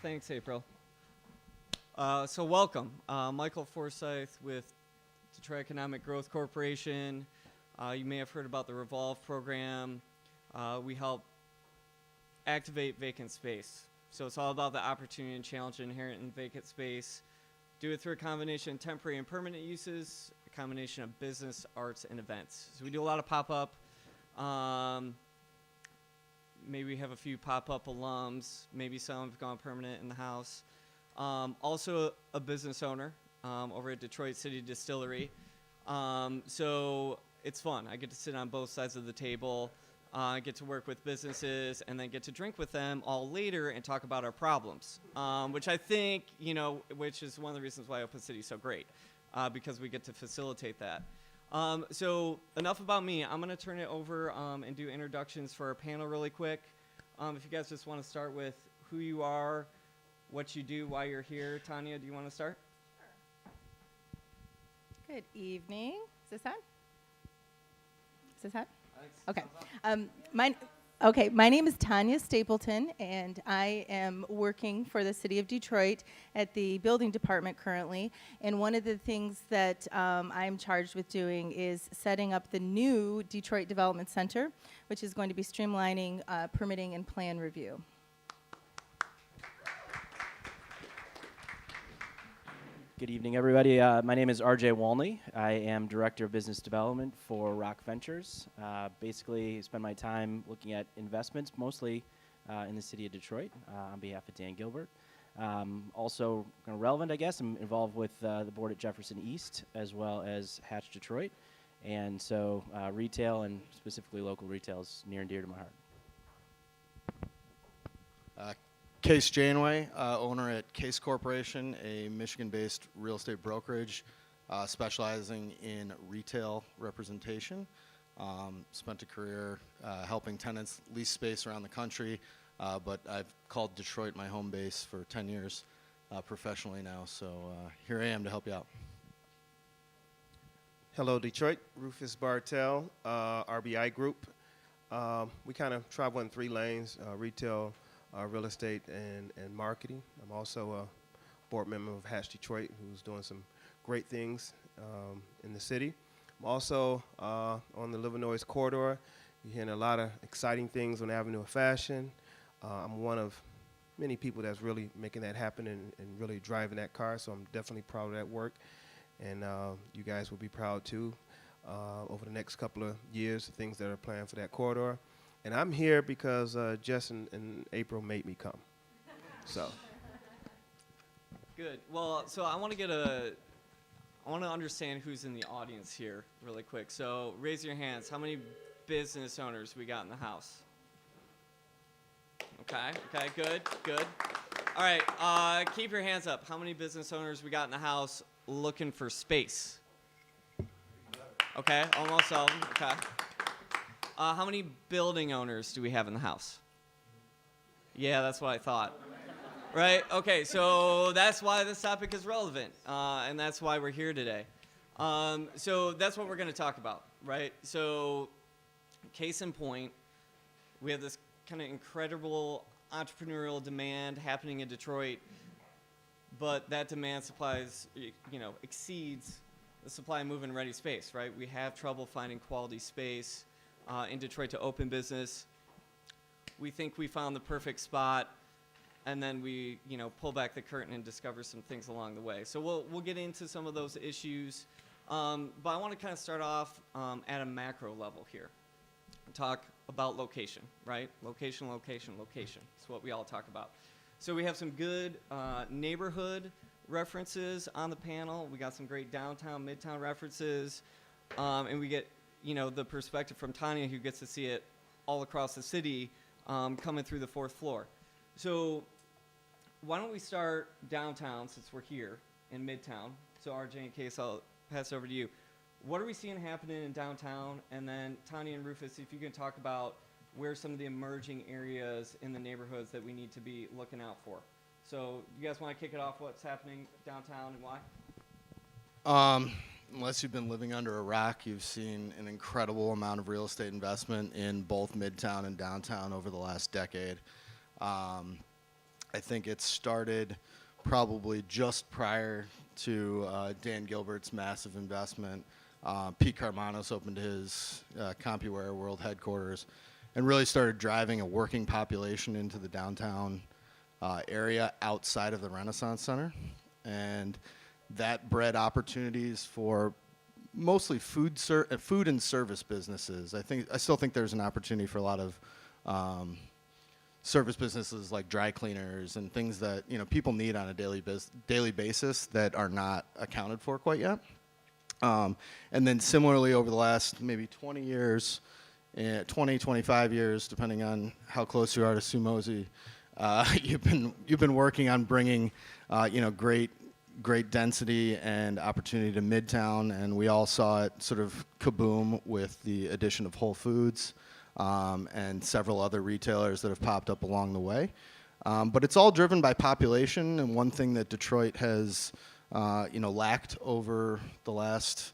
Thanks, April. So welcome. Michael Forsyth with Detroit Economic Growth Corporation. You may have heard about the Revolve program. We help activate vacant space. So it's all about the opportunity and challenge inherent in vacant space. Do it through a combination of temporary and permanent uses, a combination of business, arts, and events. So we do a lot of pop-up. Maybe we have a few pop-up alums. Maybe some have gone permanent in the house. Also a business owner over at Detroit City Distillery. So it's fun. I get to sit on both sides of the table, get to work with businesses, and then get to drink with them all later and talk about our problems, which I think, which is one of the reasons why Open City is so great, because we get to facilitate that. So enough about me. I'm going to turn it over and do introductions for our panel really quick. If you guys just want to start with who you are, what you do, why you're here. Tanya, do you want to start? Good evening. Is this on? Is this on? Thanks. Okay. My name is Tanya Stapleton, and I am working for the City of Detroit at the building department currently. And one of the things that I'm charged with doing is setting up the new Detroit Development Center, which is going to be streamlining permitting and plan review. Good evening, everybody. My name is RJ Walney. I am Director of Business Development for Rock Ventures. Basically, spend my time looking at investments, mostly in the city of Detroit, on behalf of Dan Gilbert. Also kind of relevant, I guess, I'm involved with the board at Jefferson East, as well as Hatch Detroit. And so retail, and specifically local retail, is near and dear to my heart. Case Janeway, owner at Case Corporation, a Michigan-based real estate brokerage specializing in retail representation. Spent a career helping tenants lease space around the country, but I've called Detroit my home base for 10 years professionally now, so here I am to help you out. Hello, Detroit. Rufus Bartell, RBI Group. We kind of travel in three lanes, retail, real estate, and marketing. I'm also a board member of Hatch Detroit, who's doing some great things in the city. I'm also on the Illinois corridor. You're hearing a lot of exciting things on Avenue of Fashion. I'm one of many people that's really making that happen and really driving that car, so I'm definitely proud of that work. And you guys will be proud too over the next couple of years, the things that are planned for that corridor. And I'm here because Jess and April made me come. So. Good. Well, so I want to understand who's in the audience here really quick. So raise your hands. How many business owners we got in the house? Okay, good. All right, keep your hands up. How many business owners we got in the house looking for space? Okay, almost all of them. Okay. How many building owners do we have in the house? Yeah, that's what I thought. Right? Okay, so that's why this topic is relevant, and that's why we're here today. So that's what we're going to talk about, right? So case in point, we have this kind of incredible entrepreneurial demand happening in Detroit, but that demand exceeds the supply of move-in ready space, right? We have trouble finding quality space in Detroit to open business. We think we found the perfect spot, and then we, pull back the curtain and discover some things along the way. So we'll get into some of those issues, but I want to kind of start off at a macro level here. Talk about location, right? Location. It's what we all talk about. So we have some good neighborhood references on the panel. We got some great downtown, midtown references, and we get the perspective from Tanya, who gets to see it all across the city, coming through the fourth floor. So why don't we start downtown, since we're here in Midtown. So RJ, in case I'll pass it over to you. What are we seeing happening in downtown? And then Tanya and Rufus, if you can talk about where some of the emerging areas in the neighborhoods that we need to be looking out for. So you guys want to kick it off, what's happening downtown and why? Unless you've been living under a rock, you've seen an incredible amount of real estate investment in both Midtown and downtown over the last decade. I think it started probably just prior to Dan Gilbert's massive investment. Pete Carmanos opened his CompuWare World headquarters and really started driving a working population into the downtown area outside of the Renaissance Center. And that bred opportunities for mostly food and service businesses. I still think there's an opportunity for a lot of service businesses like dry cleaners and things that people need on a daily basis that are not accounted for quite yet. And then similarly over the last maybe 20 years, 25 years, depending on how close you are to Sue Mosey, you've been working on bringing great density and opportunity to Midtown, and we all saw it sort of kaboom with the addition of Whole Foods and several other retailers that have popped up along the way. But it's all driven by population, and one thing that Detroit has lacked over the last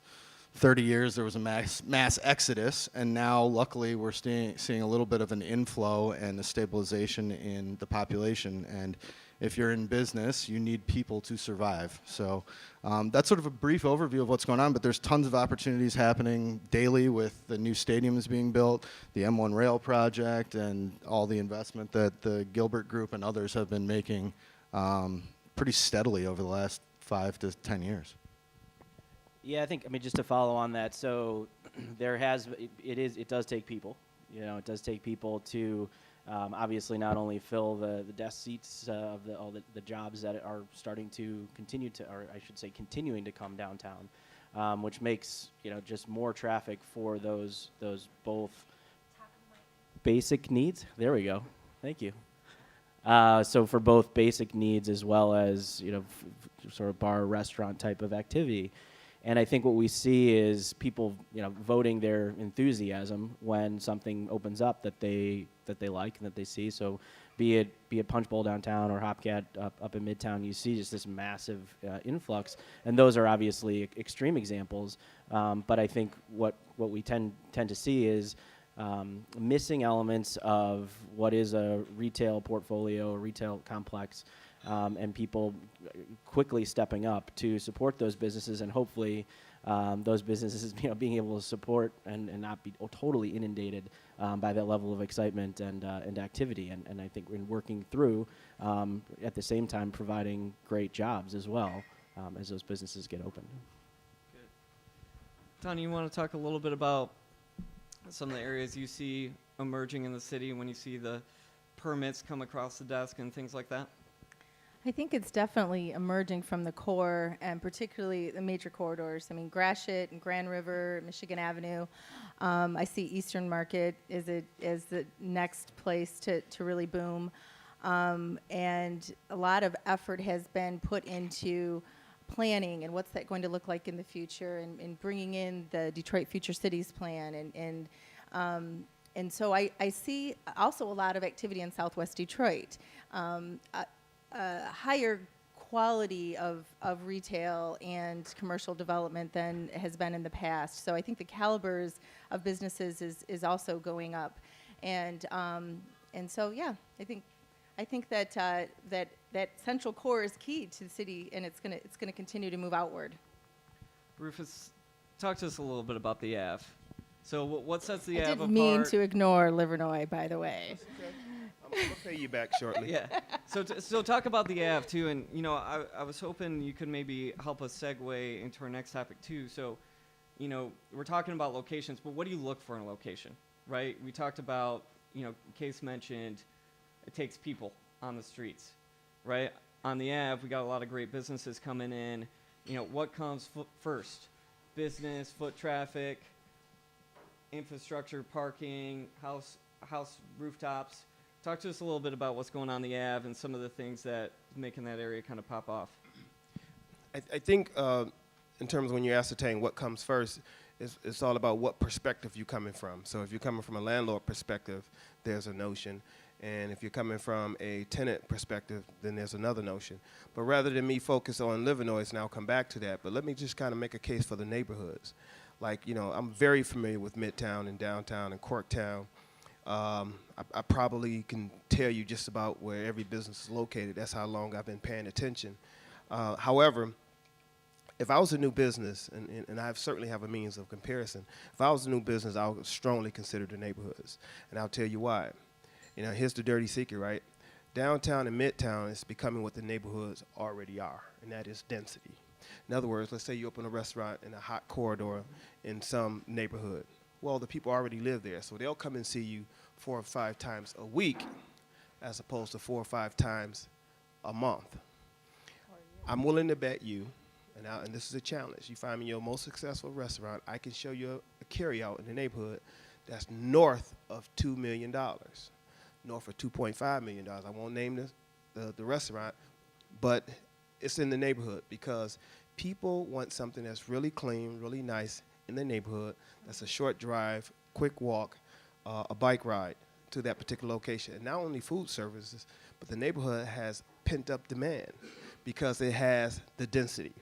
30 years, there was a mass exodus, and now luckily we're seeing a little bit of an inflow and a stabilization in the population. And if you're in business, you need people to survive. So that's sort of a brief overview of what's going on, but there's tons of opportunities happening daily with the new stadiums being built, the M1 Rail project, and all the investment that the Gilbert Group and others have been making pretty steadily over the last 5 to 10 years. Yeah, I mean, just to follow on that, so it does take people. It does take people to obviously not only fill the desk seats of all the jobs that are starting to continuing to come downtown, which makes just more traffic for those both basic needs. There we go. Thank you. So for both basic needs as well as sort of bar restaurant type of activity. And I think what we see is people, voting their enthusiasm when something opens up that they like and that they see. So, be it Punch Bowl downtown or Hopcat up in Midtown, you see just this massive influx, and those are obviously extreme examples. But I think what we tend to see is missing elements of what is a retail portfolio, a retail complex. And people quickly stepping up to support those businesses, and hopefully those businesses being able to support and not be totally inundated by that level of excitement and activity. And I think we're working through, at the same time, providing great jobs as well as those businesses get open. Good. Tanya, you want to talk a little bit about some of the areas you see emerging in the city when you see the permits come across the desk and things like that? I think it's definitely emerging from the core, and particularly the major corridors. I mean, Gratiot and Grand River, Michigan Avenue. I see Eastern Market as the next place to really boom. And a lot of effort has been put into planning and what's that going to look like in the future, and bringing in the Detroit Future Cities Plan. And so I see also a lot of activity in Southwest Detroit. Higher quality of retail and commercial development than has been in the past. So I think the calibers of businesses is also going up, and so yeah, I think that central core is key to the city, and it's gonna continue to move outward. Rufus, talk to us a little bit about the Ave. So what sets the I Ave didn't apart? mean to ignore Livernois, by the way. I'm going to pay you back shortly. Yeah. So talk about the Ave too, and I was hoping you could maybe help us segue into our next topic too. So, we're talking about locations, but what do you look for in a location, right? We talked about, Case mentioned, it takes people on the streets, right? On the Ave, we got a lot of great businesses coming in. What comes first? Business, foot traffic, infrastructure, parking, house rooftops. Talk to us a little bit about what's going on the Ave and some of the things that making that area kind of pop off. I think in terms of when you ascertain what comes first, it's all about what perspective you're coming from. So if you're coming from a landlord perspective, there's a notion. And if you're coming from a tenant perspective, then there's another notion. But rather than me focus on Livernois, and I'll come back to that, but let me just kind of make a case for the neighborhoods. Like, I'm very familiar with Midtown and downtown and Corktown. I probably can tell you just about where every business is located. That's how long I've been paying attention. However, if I was a new business, and I certainly have a means of comparison, if I was a new business, I would strongly consider the neighborhoods. And I'll tell you why. You know, here's the dirty secret, right? Downtown and midtown is becoming what the neighborhoods already are, and that is density. In other words, let's say you open a restaurant in a hot corridor in some neighborhood. Well, the people already live there, so they'll come and see you 4 or 5 times a week as opposed to 4 or 5 times a month. I'm willing to bet you, and this is a challenge, you find me your most successful restaurant, I can show you a carryout in the neighborhood that's north of $2 million, north of $2.5 million. I won't name the restaurant, but it's in the neighborhood because people want something that's really clean, really nice in the neighborhood, that's a short drive, quick walk, a bike ride to that particular location. And not only food services, but the neighborhood has pent-up demand because it has the density.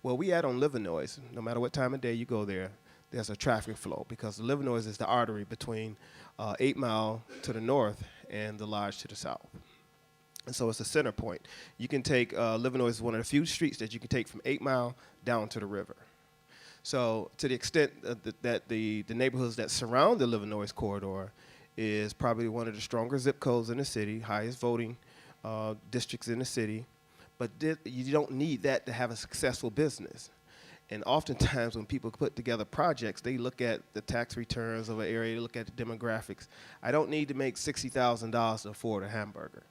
Well, we add on Livernois, no matter what time of day you go there, there's a traffic flow because the Livernois is the artery between 8 Mile to the north and the Lodge to the south. And so it's a center point. You can take, Livernois is one of the few streets that you can take from 8 Mile down to the river. So to the extent that the neighborhoods that surround the Livernois corridor is probably one of the stronger zip codes in the city, highest voting districts in the city, but you don't need that to have a successful business. And oftentimes when people put together projects, they look at the tax returns of an area, they look at the demographics. I don't need to make $60,000 to afford a hamburger.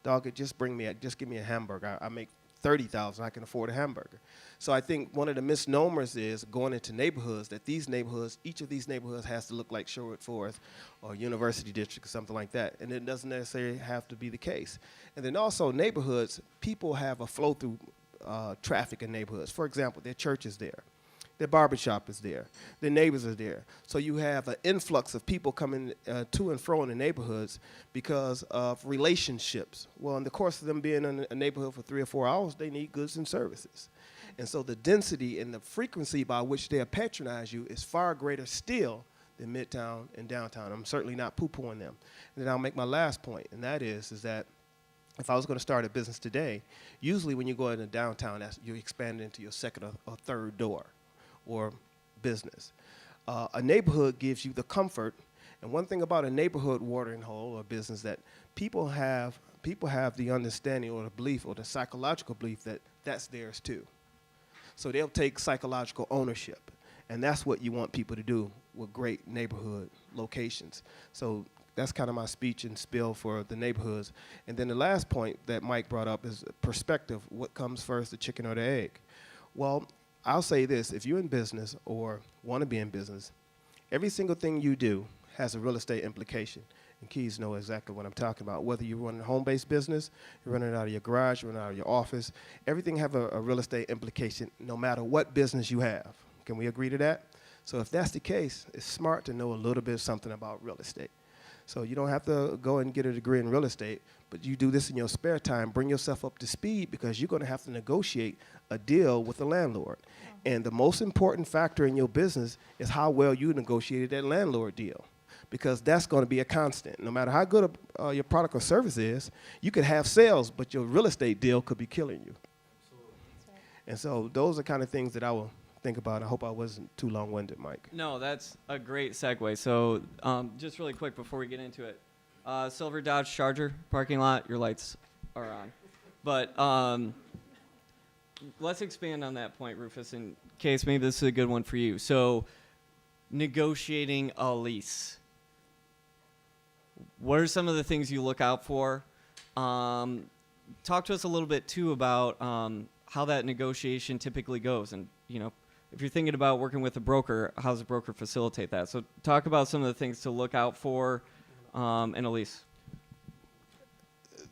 Dog, just give me a hamburger. I make $30,000, I can afford a hamburger. So I think one of the misnomers is going into neighborhoods that each of these neighborhoods has to look like Sherwood Forest or University District or something like that. And it doesn't necessarily have to be the case. And then also neighborhoods, people have a flow through traffic in neighborhoods. For example, their church is there. Their barbershop is there. Their neighbors are there. So you have an influx of people coming to and fro in the neighborhoods because of relationships. Well, in the course of them being in a neighborhood for 3 or 4 hours, they need goods and services. And so the density and the frequency by which they'll patronize you is far greater still than Midtown and downtown. I'm certainly not poo-pooing them. And then I'll make my last point, and that is that if I was going to start a business today, usually when you go into downtown, you're expanding into your second or third door or business. A neighborhood gives you the comfort, and one thing about a neighborhood watering hole or business that people have the understanding or the belief or the psychological belief that that's theirs too. So they'll take psychological ownership, and that's what you want people to do with great neighborhood locations. So that's kind of my speech and spiel for the neighborhoods. And then the last point that Mike brought up is perspective. What comes first, the chicken or the egg? Well, I'll say this, if you're in business or want to be in business, every single thing you do has a real estate implication. And Keys know exactly what I'm talking about. Whether you're running a home-based business, you're running it out of your garage, you're running it out of your office, everything have a real estate implication no matter what business you have. Can we agree to that? So if that's the case, it's smart to know a little bit something about real estate. So you don't have to go and get a degree in real estate, but you do this in your spare time, bring yourself up to speed because you're going to have to negotiate a deal with the landlord. And the most important factor in your business is how well you negotiated that landlord deal, because that's going to be a constant. No matter how good your product or service is, you could have sales, but your real estate deal could be killing you. Right. And so those are kind of things that I will think about. I hope I wasn't too long-winded, Mike. No, that's a great segue. So just really quick before we get into it, Silver Dodge Charger parking lot, your lights are on. But let's expand on that point, Rufus, in case maybe this is a good one for you. So negotiating a lease. What are some of the things you look out for? Talk to us a little bit, too, about how that negotiation typically goes. And, you know, if you're thinking about working with a broker, how does a broker facilitate that? So talk about some of the things to look out for in a lease.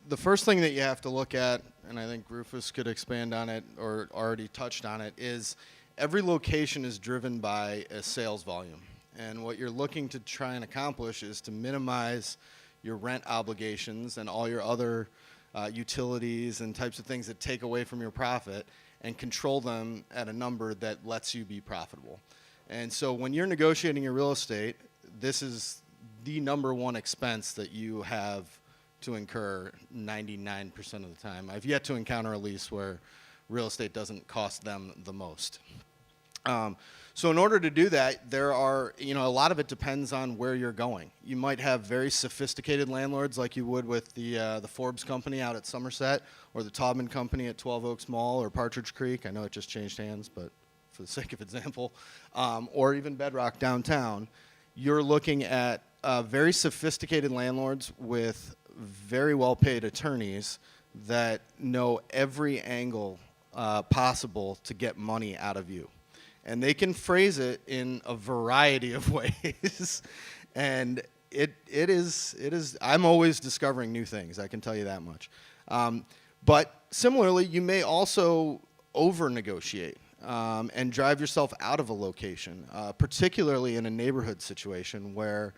The first thing that you have to look at, and I think Rufus could expand on it or already touched on it, is every location is driven by a sales volume. And what you're looking to try and accomplish is to minimize your rent obligations and all your other utilities and types of things that take away from your profit and control them at a number that lets you be profitable. And so when you're negotiating your real estate, this is the number one expense that you have to incur 99% of the time. I've yet to encounter a lease where real estate doesn't cost them the most. So in order to do that, there are, a lot of it depends on where you're going. You might have very sophisticated landlords like you would with the Forbes company out at Somerset, or the Taubman company at 12 Oaks Mall, or Partridge Creek. I know it just changed hands, but for the sake of example, or even Bedrock downtown. You're looking at very sophisticated landlords with very well-paid attorneys that know every angle possible to get money out of you. And they can phrase it in a variety of ways. And it is, I'm always discovering new things, I can tell you that much. But similarly, you may also over-negotiate and drive yourself out of a location, particularly in a neighborhood situation where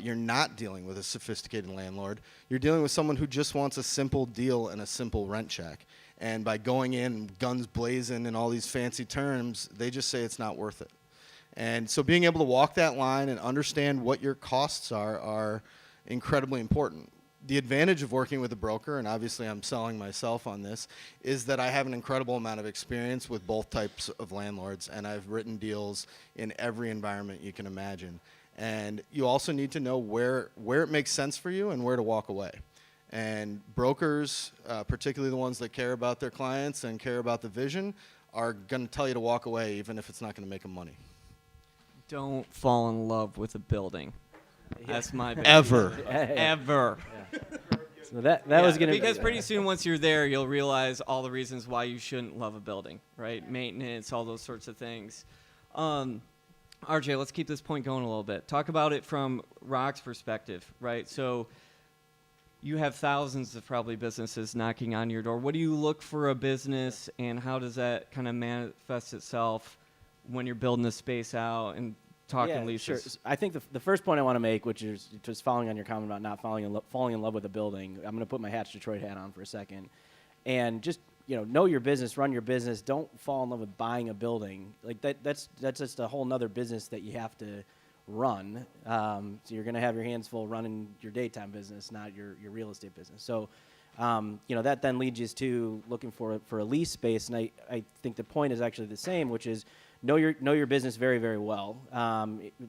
you're not dealing with a sophisticated landlord. You're dealing with someone who just wants a simple deal and a simple rent check. And by going in guns blazing and all these fancy terms, they just say it's not worth it. And so being able to walk that line and understand what your costs are incredibly important. The advantage of working with a broker, and obviously I'm selling myself on this, is that I have an incredible amount of experience with both types of landlords, and I've written deals in every environment you can imagine. And you also need to know where it makes sense for you and where to walk away. And brokers, particularly the ones that care about their clients and care about the vision, are going to tell you to walk away even if it's not going to make them money. Don't fall in love with a building. That's my big Ever. ever. So that was going to because pretty soon once you're there, you'll realize all the reasons why you shouldn't love a building, right? Maintenance, all those sorts of things. RJ, let's keep this point going a little bit. Talk about it from Rock's perspective, right? So you have thousands of probably businesses knocking on your door. What do you look for a business, and how does that kind of manifest itself when you're building the space out and talking leases? Sure. I think the first point I want to make, which is just following on your comment about not falling in love with a building, I'm going to put my Hatch Detroit hat on for a second, and just know your business, run your business. Don't fall in love with buying a building. Like that's just a whole nother business that you have to run. So you're going to have your hands full running your daytime business, not your real estate business. So, that then leads you to looking for a lease space. And I think the point is actually the same, which is know your business very, very well,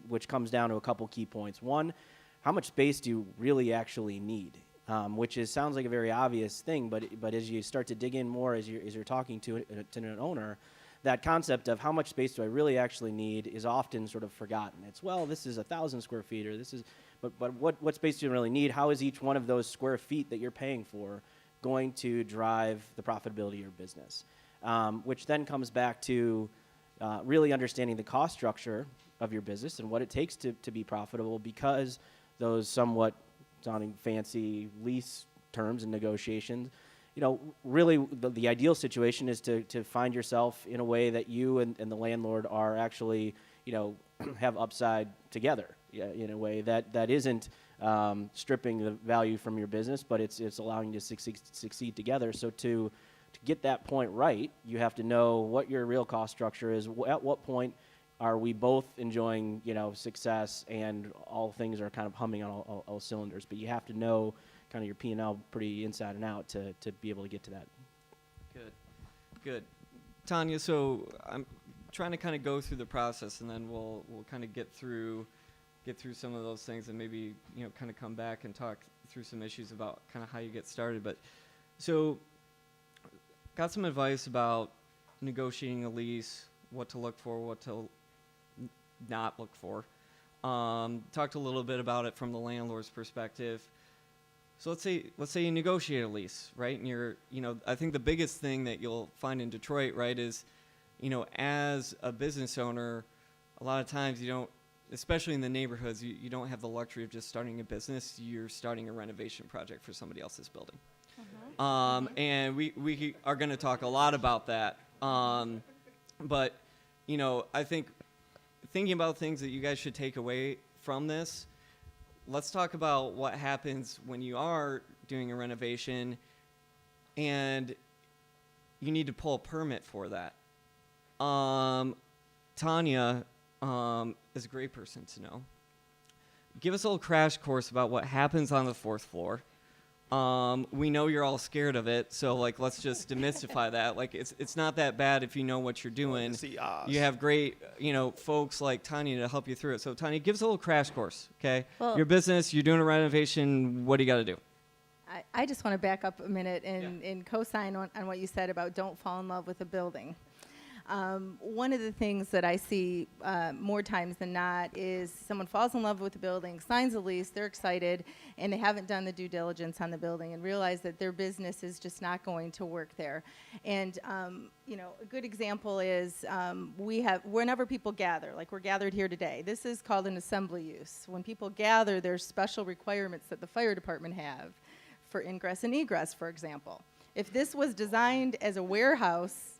which comes down to a couple key points. One, how much space do you really actually need? Which sounds like a very obvious thing, but as you start to dig in more, as you're talking to an owner, that concept of how much space do I really actually need is often sort of forgotten. It's, well, this is 1,000 square feet, or this is, but what space do you really need? How is each one of those square feet that you're paying for going to drive the profitability of your business? Which then comes back to really understanding the cost structure of your business and what it takes to be profitable, because those somewhat sounding fancy lease terms and negotiations, really the ideal situation is to find yourself in a way that you and the landlord are actually, have upside together, in a way that isn't stripping the value from your business, but it's allowing you to succeed together. So to get that point right, you have to know what your real cost structure is. At what point are we both enjoying, success, and all things are kind of humming on all cylinders? But you have to know kind of your P&L pretty inside and out to be able to get to that. Good. Tanya, so I'm trying to kind of go through the process, and then we'll kind of get through some of those things, and maybe kind of come back and talk through some issues about kind of how you get started. But so got some advice about negotiating a lease, what to look for, what to not look for. Talked a little bit about it from the landlord's perspective. So let's say you negotiate a lease, right? And I think the biggest thing that you'll find in Detroit, right, is, as a business owner, a lot of times you don't, especially in the neighborhoods, you don't have the luxury of just starting a business. You're starting a renovation project for somebody else's building. And we are going to talk a lot about that. But, I think thinking about things that you guys should take away from this, let's talk about what happens when you are doing a renovation and you need to pull a permit for that. Tanya is a great person to know. give us a little crash course about what happens on the 4th floor. We know you're all scared of it, so like let's just demystify that. Like it's not that bad if you know what you're doing. See Oz. You have great, folks like Tanya to help you through it. So Tanya, give us a little crash course, okay? Well- Your business, you're doing a renovation. What do you got to do? I just want to back up a minute and co-sign on what you said about don't fall in love with a building. One of the things that I see more times than not is someone falls in love with the building, signs a lease, they're excited, and they haven't done the due diligence on the building and realize that their business is just not going to work there. And a good example is whenever people gather, like we're gathered here today, this is called an assembly use. When people gather, there's special requirements that the fire department have for ingress and egress, for example. If this was designed as a warehouse,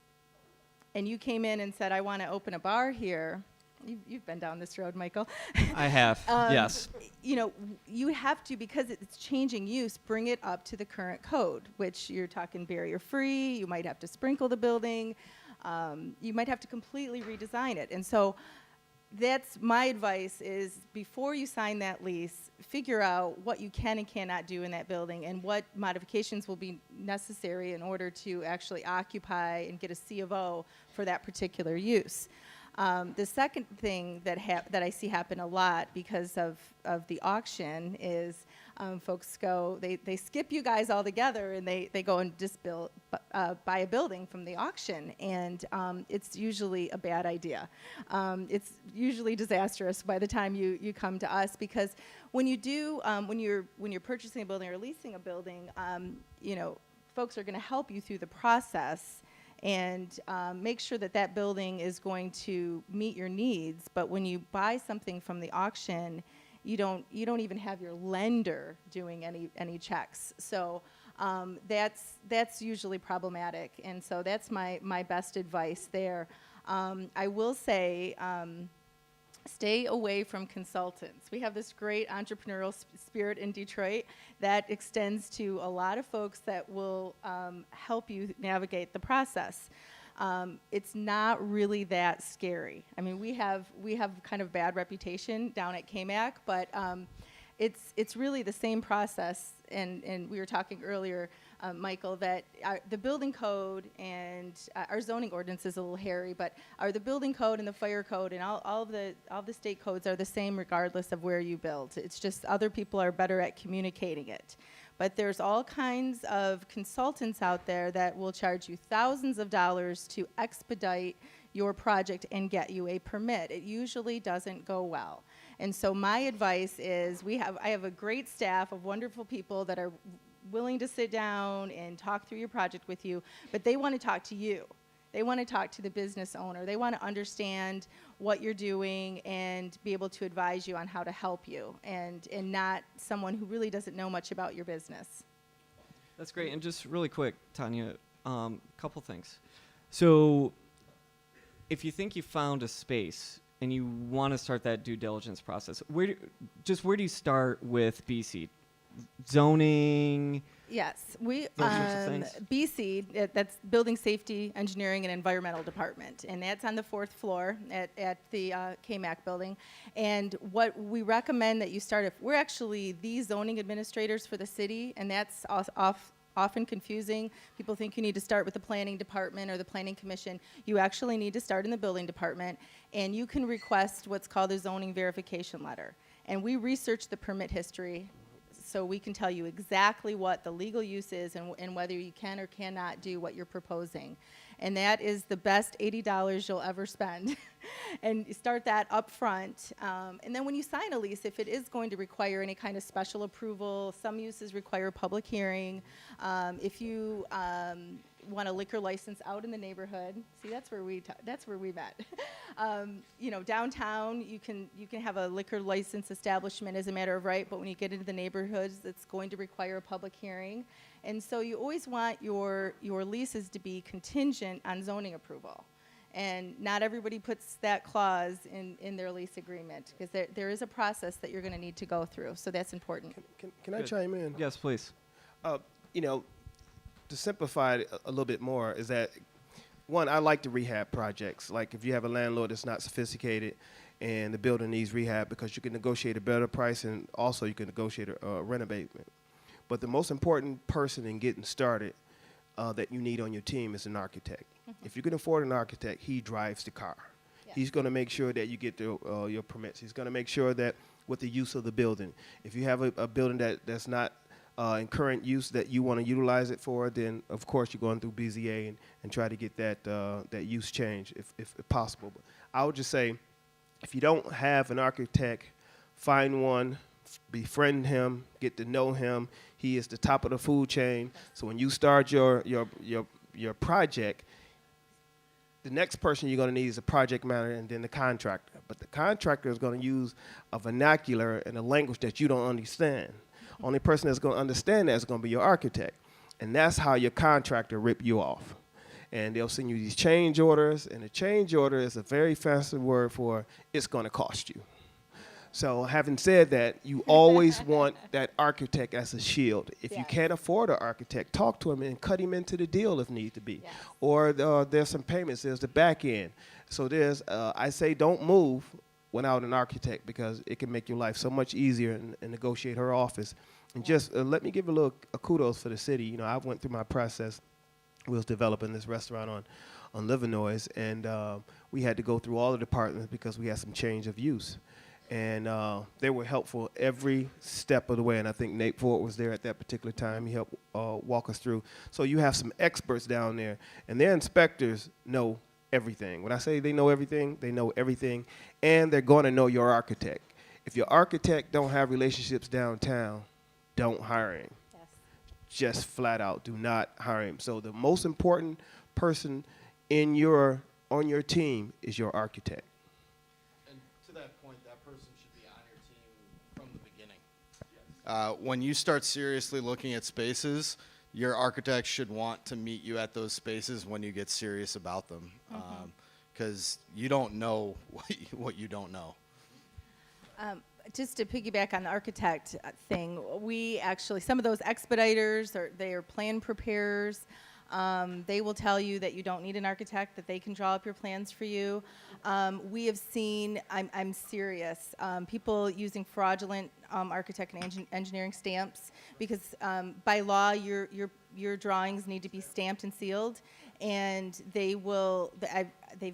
and you came in and said, I want to open a bar here, you've been down this road, Michael. I have, yes. You have to, because it's changing use, bring it up to the current code, which you're talking barrier-free, you might have to sprinkle the building, you might have to completely redesign it. And so that's my advice is before you sign that lease, figure out what you can and cannot do in that building and what modifications will be necessary in order to actually occupy and get a C of O for that particular use. The second thing that I see happen a lot because of the auction is folks go, they skip you guys all together and they go and just buy a building from the auction, and it's usually a bad idea. It's usually disastrous by the time you come to us, because when you do when you're purchasing a building or leasing a building, folks are going to help you through the process and make sure that building is going to meet your needs. But when you buy something from the auction, you don't even have your lender doing any checks. So that's usually problematic, and so that's my best advice there. I will say, stay away from consultants. We have this great entrepreneurial spirit in Detroit that extends to a lot of folks that will help you navigate the process. It's not really that scary. I mean, we have kind of bad reputation down at KMAC, but it's really the same process. And we were talking earlier, Michael, that the building code and our zoning ordinance is a little hairy, but the building code and the fire code and all of the state codes are the same regardless of where you build. It's just other people are better at communicating it. But there's all kinds of consultants out there that will charge you thousands of dollars to expedite your project and get you a permit. It usually doesn't go well. And so my advice is I have a great staff of wonderful people that are willing to sit down and talk through your project with you, but they want to talk to you. They want to talk to the business owner. They want to understand what you're doing and be able to advise you on how to help you, and not someone who really doesn't know much about your business. That's great. And just really quick, Tanya, a couple things. So if you think you found a space and you want to start that due diligence process, where do you start with BC? Zoning? Yes, Those sorts of things? BC, that's Building Safety, Engineering, and Environmental Department, and that's on the 4th floor at the KMAC building. And what we recommend that you start, we're actually the zoning administrators for the city, and that's often confusing. People think you need to start with the planning department or the planning commission. You actually need to start in the building department, and you can request what's called a zoning verification letter. And we research the permit history so we can tell you exactly what the legal use is and whether you can or cannot do what you're proposing. And that is the best $80 you'll ever spend. And you start that up front. And then when you sign a lease, if it is going to require any kind of special approval, some uses require public hearing. If you want a liquor license out in the neighborhood, see, that's where we met. Downtown, you can have a liquor license establishment as a matter of right, but when you get into the neighborhoods, it's going to require a public hearing. And so you always want your leases to be contingent on zoning approval. And not everybody puts that clause in their lease agreement, because there is a process that you're going to need to go through. So that's important. Can I Good. chime in? Yes, please. To simplify it a little bit more, is that one, I like the rehab projects. Like if you have a landlord that's not sophisticated and the building needs rehab, because you can negotiate a better price and also you can negotiate a rent abatement. But the most important person in getting started that you need on your team is an architect. If you can afford an architect, he drives the car. Yeah. He's going to make sure that you get your permits. He's going to make sure that with the use of the building, if you have a building that's not in current use that you want to utilize it for, then of course you're going through BZA and try to get that use change if possible. But I would just say, if you don't have an architect, find one, befriend him, get to know him. He is the top of the food chain. So when you start your project, the next person you're going to need is a project manager and then the contractor. But the contractor is going to use a vernacular and a language that you don't understand. Only person that's going to understand that is going to be your architect. And that's how your contractor rip you off. And they'll send you these change orders, and a change order is a very fancy word for it's going to cost you. So having said that, you always want that architect as a shield. If you Yes. can't afford an architect, talk to him and cut him into the deal if need to be. Yes. Or there's some payments, there's the back end. So I say don't move without an architect, because it can make your life so much easier and negotiate her office. And just let me give a kudos for the city. You know, I went through my process. We was developing this restaurant on Livernois, and we had to go through all the departments because we had some change of use. And they were helpful every step of the way. And I think Nate Ford was there at that particular time. He helped walk us through. So you have some experts down there, and their inspectors know everything. When I say they know everything, and they're going to know your architect. If your architect don't have relationships downtown, don't hire him. Yes. Just flat out, do not hire him. So the most important person on your team is your architect. And to that point, that person should be on your team from the beginning. When you start seriously looking at spaces, your architect should want to meet you at those spaces when you get serious about them, because you don't know what you don't know. Just to piggyback on the architect thing, we actually, some of those expediters, they are plan preparers. They will tell you that you don't need an architect, that they can draw up your plans for you. We have seen, I'm serious, people using fraudulent architect and engineering stamps, because by law your drawings need to be stamped and sealed, and they've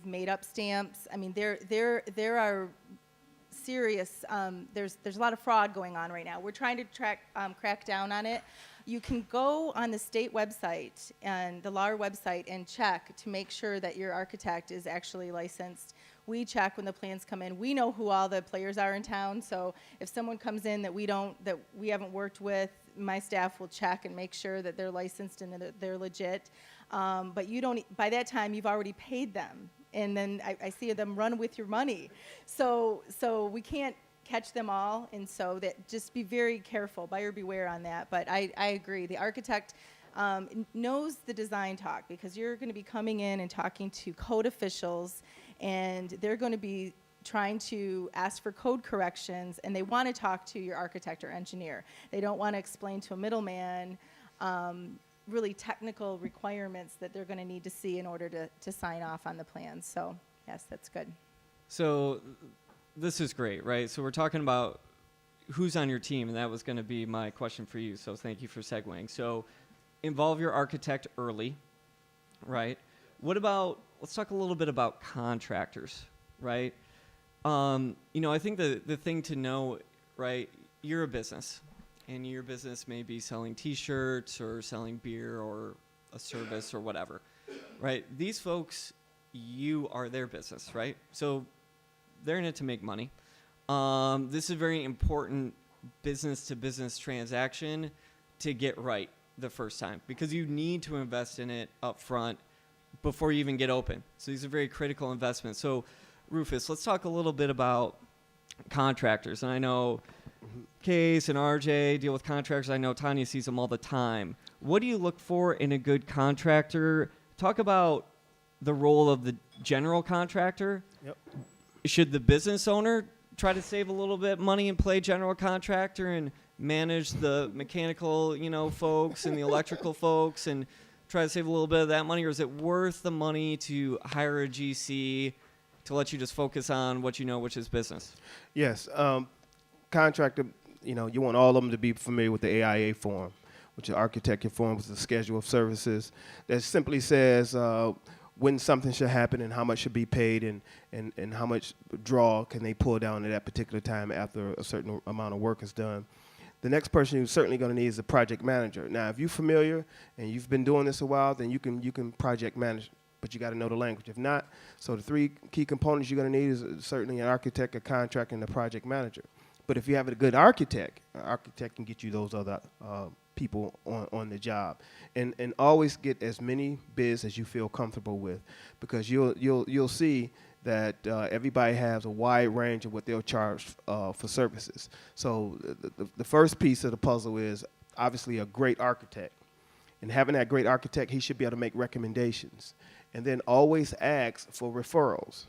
made up stamps. I mean, there are serious, there's a lot of fraud going on right now. We're trying to crack down on it. You can go on the state website and the LAR website and check to make sure that your architect is actually licensed. We check when the plans come in. We know who all the players are in town, so if someone comes in that we haven't worked with, my staff will check and make sure that they're licensed and that they're legit. But you don't. By that time, you've already paid them, and then I see them run with your money. So we can't catch them all, and so that just be very careful, buyer beware on that. But I agree. The architect knows the design talk, because you're going to be coming in and talking to code officials, and they're going to be trying to ask for code corrections, and they want to talk to your architect or engineer. They don't want to explain to a middleman really technical requirements that they're going to need to see in order to sign off on the plans. So yes, that's good. So this is great, right? So we're talking about who's on your team, and that was going to be my question for you. So thank you for segueing. So involve your architect early, right? What about, let's talk a little bit about contractors, right? I think the thing to know, right, you're a business, and your business may be selling T-shirts or selling beer or a service or whatever, right? These folks, you are their business, right? So they're in it to make money. This is a very important business-to-business transaction to get right the first time, because you need to invest in it up front before you even get open. So these are very critical investments. So Rufus, let's talk a little bit about contractors. And I know Case and RJ deal with contractors. I know Tanya sees them all the time. What do you look for in a good contractor? Talk about the role of the general contractor. Yep. Should the business owner try to save a little bit money and play general contractor and manage the mechanical, folks and the electrical folks and try to save a little bit of that money, or is it worth the money to hire a GC to let you just focus on what you know, which is business? Yes, contractor, you want all of them to be familiar with the AIA form, which is architecture form, which is a schedule of services that simply says when something should happen and how much should be paid and how much draw can they pull down at that particular time after a certain amount of work is done. The next person you're certainly going to need is a project manager. Now, if you're familiar and you've been doing this a while, then you can project manage, but you got to know the language. If not, so the 3 key components you're going to need is certainly an architect, a contractor, and a project manager. But if you have a good architect, an architect can get you those other people on the job, and always get as many bids as you feel comfortable with, because you'll see that everybody has a wide range of what they'll charge for services. So the first piece of the puzzle is obviously a great architect, and having that great architect, he should be able to make recommendations, and then always ask for referrals.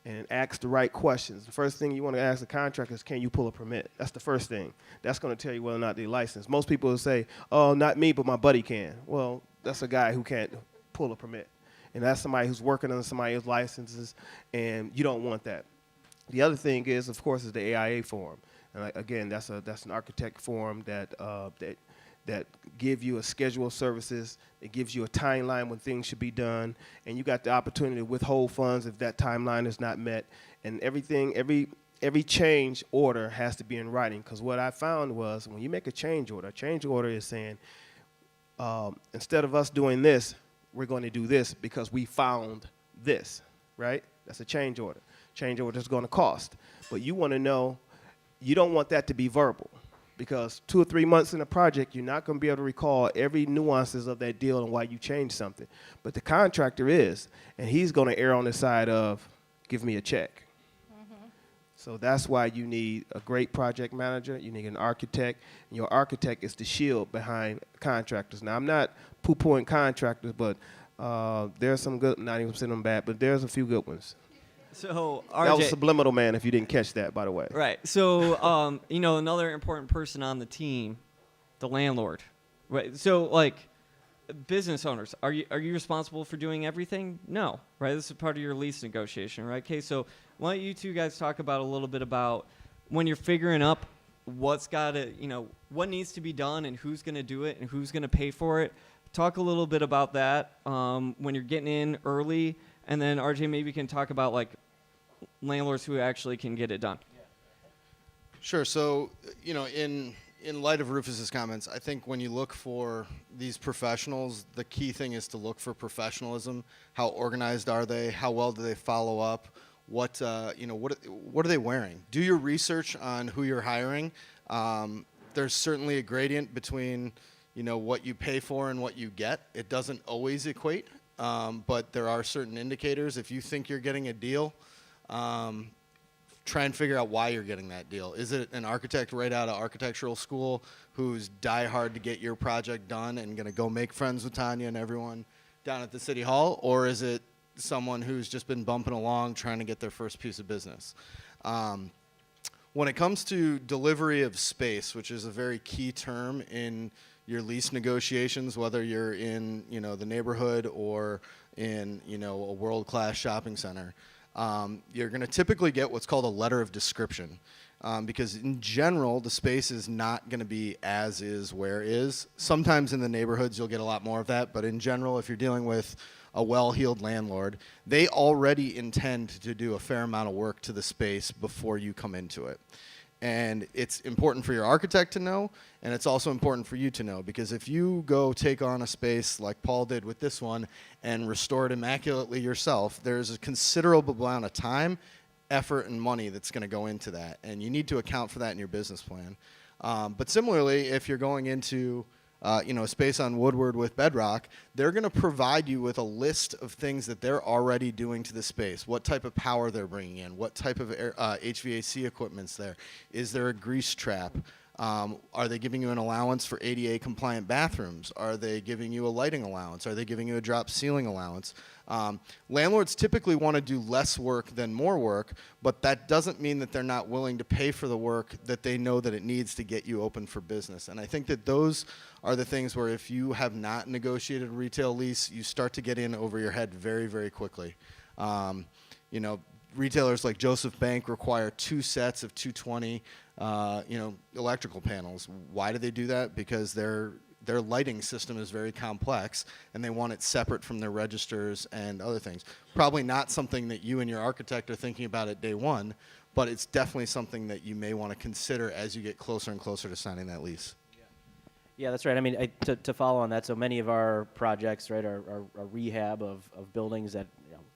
And ask the right questions. The first thing you want to ask the contractor is, can you pull a permit? That's the first thing. That's going to tell you whether or not they're licensed. Most people will say, oh, not me, but my buddy can. Well, that's a guy who can't pull a permit. And that's somebody who's working on somebody else's licenses, and you don't want that. The other thing is, of course, is the AIA form. And again, that's an architect form that give you a schedule of services. It gives you a timeline when things should be done, and you got the opportunity to withhold funds if that timeline is not met. And every change order has to be in writing, because what I found was when you make a change order is saying, instead of us doing this, we're going to do this because we found this, right? That's a change order. Change order is going to cost. But you want to know, you don't want that to be verbal, because 2 or 3 months in a project, you're not going to be able to recall every nuances of that deal and why you changed something. But the contractor is, and he's going to err on the side of, give me a check. Mm-hmm. So that's why you need a great project manager. You need an architect. And your architect is the shield behind contractors. Now, I'm not poo-pooing contractors, but there's some good, not even saying them bad, but there's a few good ones. So, That was RJ, subliminal, man, if you didn't catch that, by the way. right. So, another important person on the team, the landlord. Right. So, like, business owners, are you responsible for doing everything? No. Right. This is part of your lease negotiation, right? Okay. So, why don't you two guys talk about a little bit about when you're figuring up what needs to be done and who's going to do it and who's going to pay for it. Talk a little bit about that when you're getting in early, and then RJ, maybe you can talk about like landlords who actually can get it done. Sure. So, in light of Rufus's comments, I think when you look for these professionals, the key thing is to look for professionalism. How organized are they? How well do they follow up? What are they wearing? Do your research on who you're hiring. There's certainly a gradient between, what you pay for and what you get. It doesn't always equate, but there are certain indicators. If you think you're getting a deal, try and figure out why you're getting that deal. Is it an architect right out of architectural school who's diehard to get your project done and going to go make friends with Tanya and everyone down at the city hall? Or is it someone who's just been bumping along trying to get their first piece of business? When it comes to delivery of space, which is a very key term in your lease negotiations, whether you're in the neighborhood or in a world-class shopping center, you're going to typically get what's called a letter of description, because in general the space is not going to be as is where is. Sometimes in the neighborhoods you'll get a lot more of that, but in general, if you're dealing with a well-heeled landlord, they already intend to do a fair amount of work to the space before you come into it. And it's important for your architect to know, and it's also important for you to know, because if you go take on a space like Paul did with this one and restore it immaculately yourself, there's a considerable amount of time, effort, and money that's going to go into that, and you need to account for that in your business plan. But similarly, if you're going into a space on Woodward with Bedrock, they're going to provide you with a list of things that they're already doing to the space, what type of power they're bringing in, what type of HVAC equipment's there, is there a grease trap, Are they giving you an allowance for ADA compliant bathrooms? Are they giving you a lighting allowance? Are they giving you a drop ceiling allowance? Landlords typically want to do less work than more work, but that doesn't mean that they're not willing to pay for the work that they know that it needs to get you open for business. And I think that those are the things where if you have not negotiated a retail lease, you start to get in over your head very, very quickly. You know, retailers like Joseph Bank require 2 sets of 220, electrical panels. Why do they do that? Because their lighting system is very complex, and they want it separate from their registers and other things. Probably not something that you and your architect are thinking about at day one, but it's definitely something that you may want to consider as you get closer and closer to signing that lease. Yeah, that's right. I mean, to follow on that, so many of our projects, right, are rehab of buildings that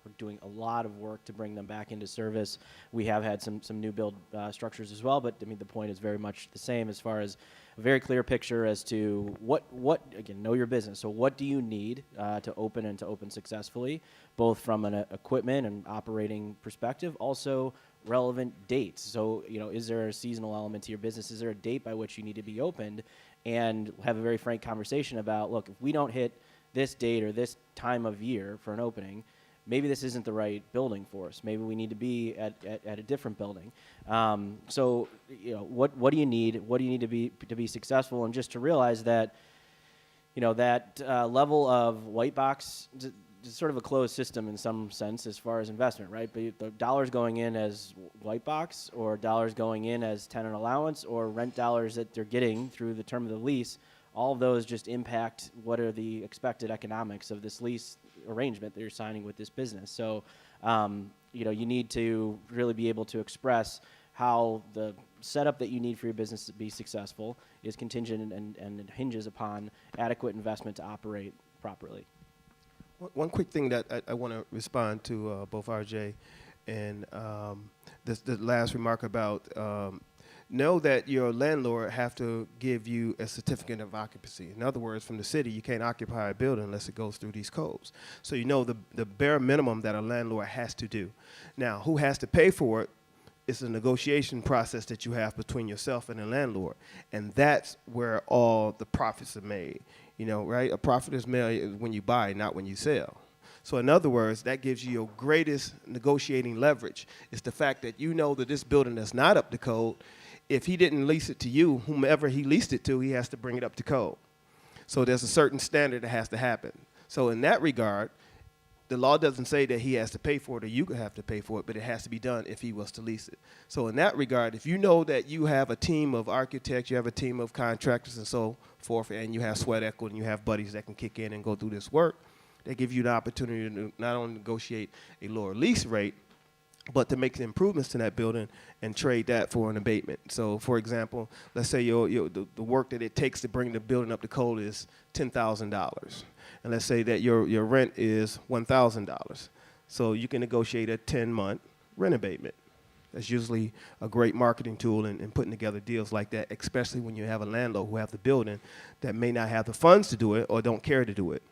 we're doing a lot of work to bring them back into service. We have had some new build structures as well, but I mean, the point is very much the same as far as a very clear picture as to what again, know your business. So what do you need to open and to open successfully, both from an equipment and operating perspective, also relevant dates. So, is there a seasonal element to your business? Is there a date by which you need to be opened? And have a very frank conversation about, look, if we don't hit this date or this time of year for an opening, maybe this isn't the right building for us. Maybe we need to be at a different building. So, what do you need? What do you need to be successful? And just to realize that, that level of white box is sort of a closed system in some sense as far as investment, right? But the dollars going in as white box, or dollars going in as tenant allowance, or rent dollars that they're getting through the term of the lease, all of those just impact what are the expected economics of this lease arrangement that you're signing with this business. So, you need to really be able to express how the setup that you need for your business to be successful is contingent and it hinges upon adequate investment to operate properly. One quick thing that I want to respond to both RJ and the last remark about know that your landlord have to give you a certificate of occupancy. In other words, from the city, you can't occupy a building unless it goes through these codes. So the bare minimum that a landlord has to do. Now, who has to pay for it? It's a negotiation process that you have between yourself and the landlord. And that's where all the profits are made. Right? A profit is made when you buy, not when you sell. So in other words, that gives you your greatest negotiating leverage. It's the fact that that this building that's not up to code, if he didn't lease it to you, whomever he leased it to, he has to bring it up to code. So there's a certain standard that has to happen. So in that regard, the law doesn't say that he has to pay for it or you could have to pay for it, but it has to be done if he was to lease it. So in that regard, if you know that you have a team of architects, you have a team of contractors and so forth, and you have sweat equity and you have buddies that can kick in and go do this work, they give you the opportunity to not only negotiate a lower lease rate, but to make the improvements to that building and trade that for an abatement. So, for example, let's say the work that it takes to bring the building up to code is $10,000. And let's say that your rent is $1,000. So you can negotiate a 10-month rent abatement. That's usually a great marketing tool in putting together deals like that, especially when you have a landlord who have the building that may not have the funds to do it or don't care to do it.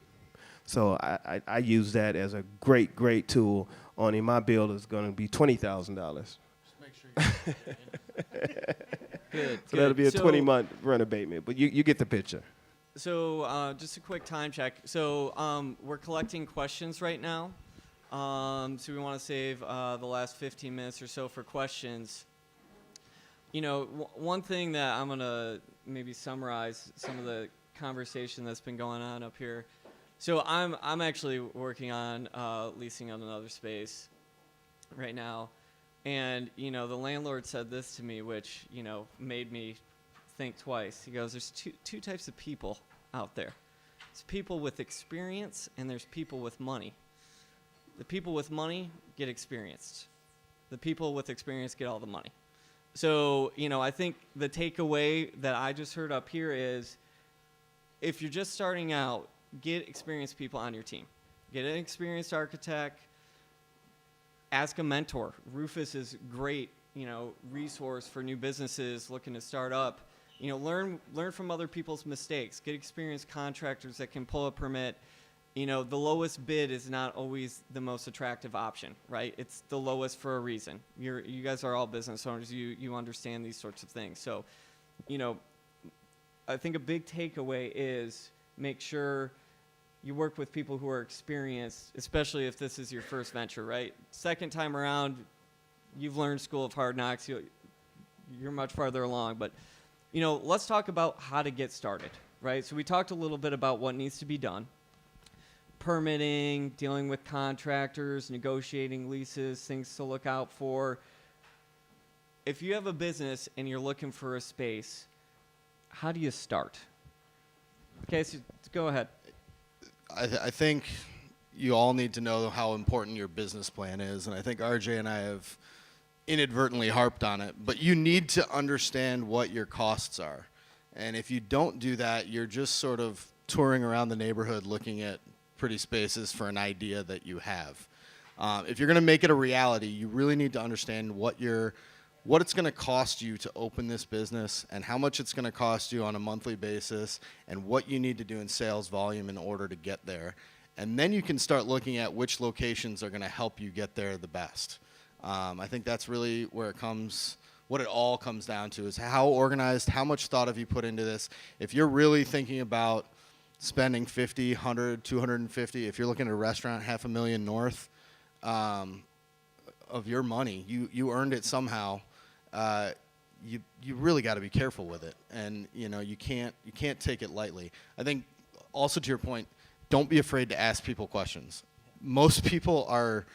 So I use that as a great, great tool. Only my bill is going to be $20,000. Just make sure you Good. So that'll be a 20-month rent abatement, but you get the picture. So just a quick time check. So we're collecting questions right now. So we want to save the last 15 minutes or so for questions. One thing that I'm going to maybe summarize some of the conversation that's been going on up here. So I'm actually working on leasing on another space right now. And, the landlord said this to me, which, made me think twice. He goes, there's two types of people out there. There's people with experience and there's people with money. The people with money get experienced. The people with experience get all the money. So, I think the takeaway that I just heard up here is if you're just starting out, get experienced people on your team. Get an experienced architect. Ask a mentor. Rufus is a great, resource for new businesses looking to start up. Learn from other people's mistakes. Get experienced contractors that can pull a permit. The lowest bid is not always the most attractive option, right? It's the lowest for a reason. You guys are all business owners. You understand these sorts of things. So you know, I think a big takeaway is make sure you work with people who are experienced, especially if this is your first venture, right? Second time around, you've learned School of Hard Knocks. You're much farther along. But, you know, let's talk about how to get started, right? So we talked a little bit about what needs to be done. Permitting, dealing with contractors, negotiating leases, things to look out for. If you have a business and you're looking for a space, how do you start? Okay, so go ahead. I think you all need to know how important your business plan is, and I think RJ and I have inadvertently harped on it, but you need to understand what your costs are. And if you don't do that, you're just sort of touring around the neighborhood looking at pretty spaces for an idea that you have. If you're going to make it a reality, you really need to understand what it's going to cost you to open this business and how much it's going to cost you on a monthly basis and what you need to do in sales volume in order to get there. And then you can start looking at which locations are going to help you get there the best. I think that's really where what it all comes down to is how organized, how much thought have you put into this. If you're really thinking about spending 50, 100, 250, if you're looking at a restaurant, $500,000 north of your money, you earned it somehow. You really got to be careful with it, and you know you can't take it lightly. I think also to your point, don't be afraid to ask people questions. Most people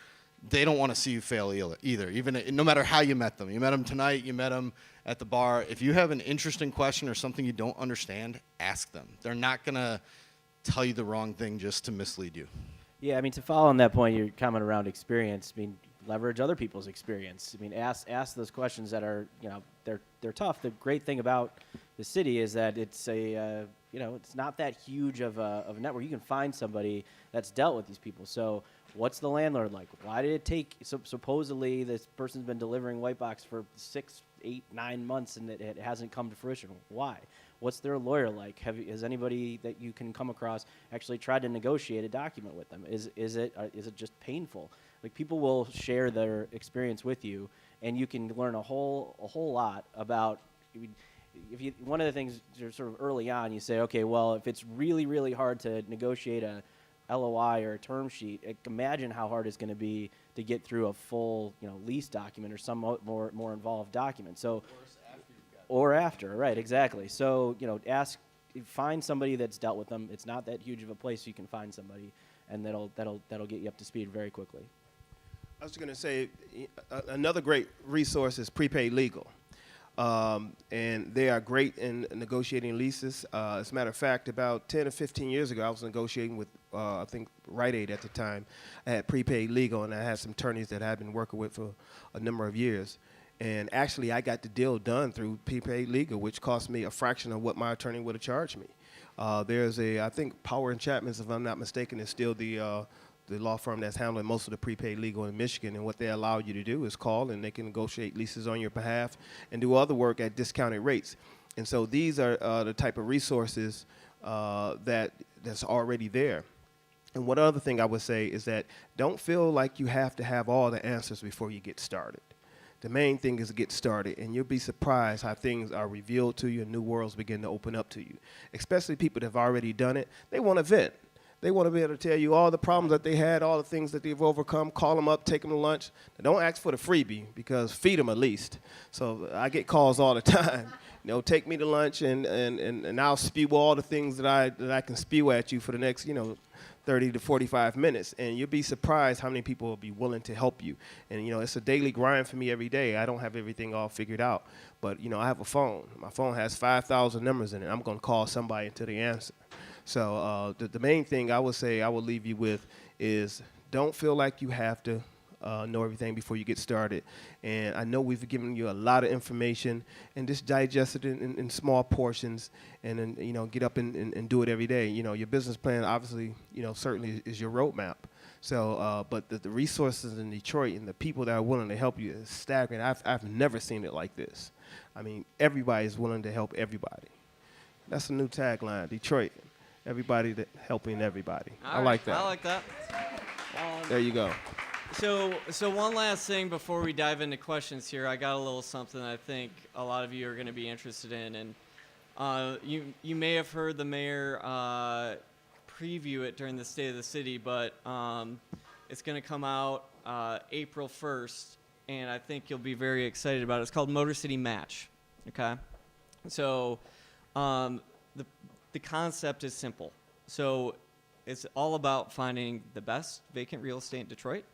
they don't want to see you fail either. Even no matter how you met them tonight, you met them at the bar. If you have an interesting question or something you don't understand, ask them. They're not gonna tell you the wrong thing just to mislead you. Yeah, I mean, to follow on that point, your comment around experience, I mean, leverage other people's experience. I mean, ask those questions that are, you know, they're tough. The great thing about the city is that it's it's not that huge of a network. You can find somebody that's dealt with these people. So what's the landlord like? Why did it take, supposedly this person's been delivering White Box for 6, 8, 9 months and it hasn't come to fruition? Why? What's their lawyer like? Has anybody that you can come across actually tried to negotiate a document with them? Is it just painful? Like, people will share their experience with you, and you can learn a whole lot about. One of the things sort of early on, you say, okay, well, if it's really, really hard to negotiate a LOI or a term sheet, imagine how hard it's going to be to get through a full, lease document or some more involved document. So. Or after, right, exactly. So, find somebody that's dealt with them. It's not that huge of a place, so you can find somebody, and that'll get you up to speed very quickly. I was going to say, another great resource is Prepaid Legal. And they are great in negotiating leases. As a matter of fact, about 10 or 15 years ago, I was negotiating with, I think, Rite Aid at the time. I had Prepaid Legal, and I had some attorneys that I had been working with for a number of years. And actually, I got the deal done through Prepaid Legal, which cost me a fraction of what my attorney would have charged me. There's I think Power & Chapman's, if I'm not mistaken, is still the law firm that's handling most of the prepaid legal in Michigan. And what they allow you to do is call, and they can negotiate leases on your behalf and do other work at discounted rates. And so these are the type of resources that's already there. And one other thing I would say is that don't feel like you have to have all the answers before you get started. The main thing is to get started, and you'll be surprised how things are revealed to you and new worlds begin to open up to you. Especially people that have already done it, they want to vent. They want to be able to tell you all the problems that they had, all the things that they've overcome. Call them up, take them to lunch. Now, don't ask for the freebie, because feed them at least. So I get calls all the time. Take me to lunch, and I'll spew all the things that I can spew at you for the next 30 to 45 minutes, and you'll be surprised how many people will be willing to help you. And it's a daily grind for me every day. I don't have everything all figured out, but I have a phone. My phone has 5,000 numbers in it. I'm going to call somebody until they answer. So the main thing I would say I will leave you with is don't feel like you have to know everything before you get started. And I know we've given you a lot of information, and just digest it in small portions, and then get up and do it every day. Your business plan obviously certainly is your roadmap. So but the resources in Detroit and the people that are willing to help you is staggering. I've never seen it like this. I mean, everybody is willing to help everybody. That's a new tagline, Detroit. Everybody helping everybody. I like that. I like that. There you go. So one last thing before we dive into questions here. I got a little something I think a lot of you are going to be interested in, and you may have heard the mayor preview it during the State of the City, but it's going to come out April 1st, and I think you'll be very excited about it. It's called Motor City Match. Okay, so the concept is simple. So it's all about finding the best vacant real estate in Detroit,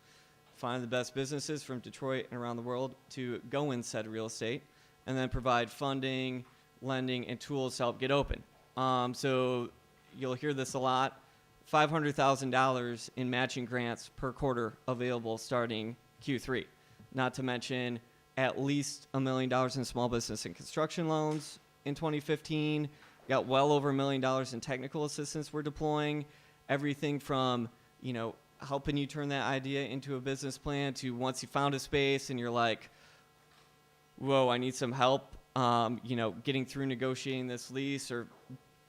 find the best businesses from Detroit and around the world to go in said real estate, and then provide funding, lending, and tools to help get open. So you'll hear this a lot. $500,000 in matching grants per quarter available starting Q3. Not to mention at least $1 million in small business and construction loans in 2015. Got well over $1 million in technical assistance we're deploying. Everything from, helping you turn that idea into a business plan to once you found a space and you're like, whoa, I need some help, getting through negotiating this lease or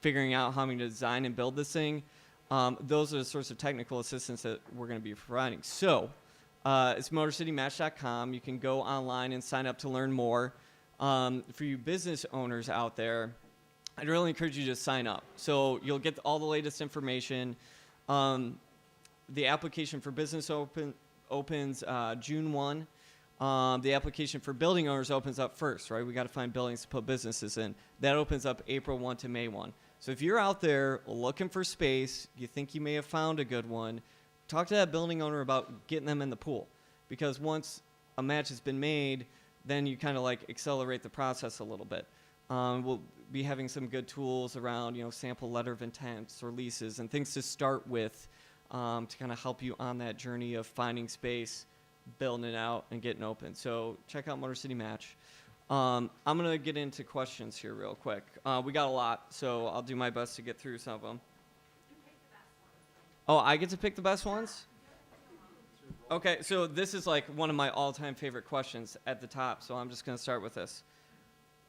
figuring out how I'm going to design and build this thing. Those are the sorts of technical assistance that we're going to be providing. So it's MotorCityMatch.com. You can go online and sign up to learn more. For you business owners out there, I'd really encourage you to sign up. So you'll get all the latest information. The application for business opens June 1. The application for building owners opens up first, right? We got to find buildings to put businesses in. That opens up April 1 to May 1. So if you're out there looking for space, you think you may have found a good one, talk to that building owner about getting them in the pool. Because once a match has been made, then you kind of accelerate the process a little bit. We'll be having some good tools around, sample letter of intents or leases and things to start with to kind of help you on that journey of finding space, building it out, and getting open. So check out Motor City Match. I'm going to get into questions here real quick. We got a lot, so I'll do my best to get through some of them. Oh, I get to pick the best ones? Okay, so this is one of my all-time favorite questions at the top, so I'm just going to start with this.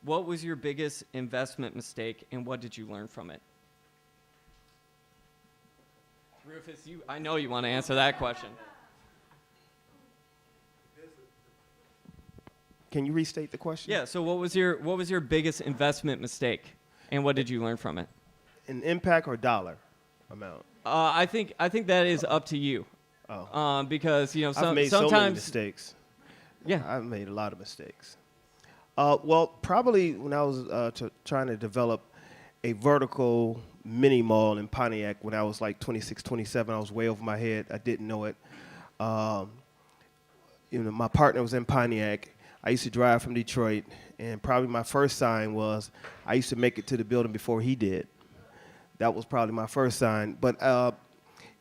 What was your biggest investment mistake, and what did you learn from it? Rufus, I know you want to answer that question. Can you restate the question? Yeah. So what was your biggest investment mistake, and what did you learn from it? An impact or dollar amount? I think that is up to you. Oh. Because I've made sometimes so many mistakes. Yeah. I've made a lot of mistakes. Well, probably when I was trying to develop a vertical mini mall in Pontiac when I was 26, 27, I was way over my head. I didn't know it. My partner was in Pontiac. I used to drive from Detroit, and probably my first sign was I used to make it to the building before he did. That was probably my first sign. But